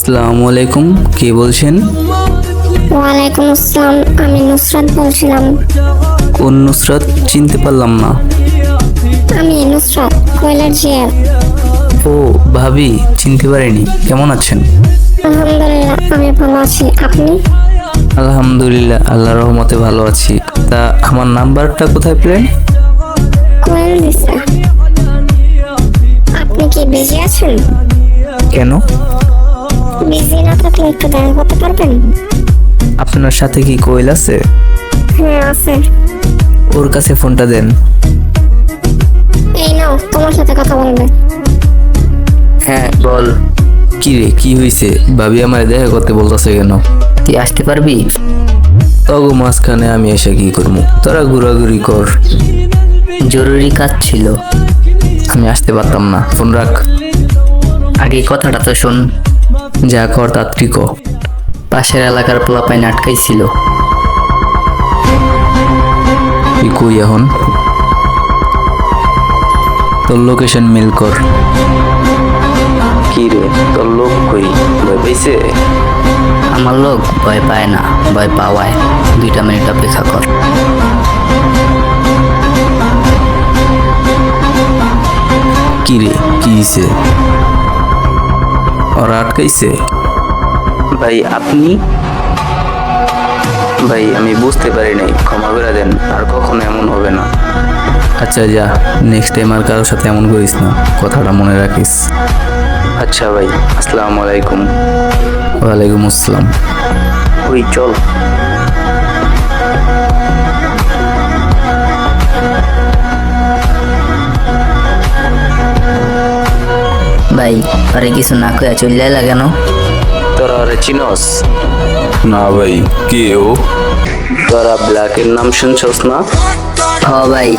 আসসালামু আলাইকুম, কে বলছেন? ওয়ালাইকুম আসসালাম, আমি নুসরাত বলছিলাম। কোন নুসরাত? চিনতে পারলাম না। আমি নুসরাত, কৈলার জিয়ার। ও ভাবি, চিনতে পারিনি। কেমন আছেন? আলহামদুলিল্লাহ, আমি ভালো আছি। আপনি? আলহামদুলিল্লাহ, আল্লাহর রহমতে ভালো আছি। তা আমার নাম্বারটা কোথায় পেলেন? কোয়েল দিছে। আপনি কি বিজি আছেন? কেন? বিজি না থাকলে একটু দেখা করতে পারবেন? আপনার সাথে কি কোয়েল আছে? হ্যাঁ আছে। ওর কাছে ফোনটা দেন। এই নাও, তোমার সাথে কথা বলবে। হ্যাঁ বল। কি রে, কি হইছে? ভাবি আমার দেখা করতে বলতেছে কেন? তুই আসতে পারবি? তগো মাঝখানে আমি এসে কি করবো? তোরা ঘোরাঘুরি কর। জরুরি কাজ ছিল। আমি আসতে পারতাম না। ফোন রাখ। আগে কথাটা তো শোন। যা কর তাড়াতাড়ি ক। পাশের এলাকার পোলাপাইন আটকাইছিল। তুই কই এখন? তোর লোকেশন মেল কর। কি রে, তোর লোক কই? ভয় পাইছে? আমার লোক ভয় পায় না, ভয় পাওয়ায়। 2 মিনিট অপেক্ষা কর। কি রে, কি হইছে? ওরা আটকাইছে? ভাই আপনি? ভাই আমি বুঝতে পারি নাই, ক্ষমা করে দেন। আর কখনো এমন হবে না। আচ্ছা যা, নেক্সট টাইম আর কারোর সাথে এমন করিস না, কথাটা মনে রাখিস। আচ্ছা ভাই, আসসালামু আলাইকুম। ওয়ালাইকুম আসসালাম। ওই চল। ভাই, আরে কিছু না কইয়া চলে এলা কেন? তোরা ওরে চিনস? না ভাই, কে ও? তোরা ব্ল্যাকের নাম শুনছস না? হ ভাই।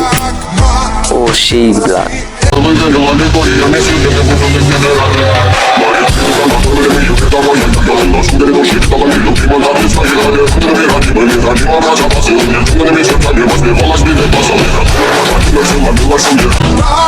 ও সেই ব্ল্যাক। Thank you.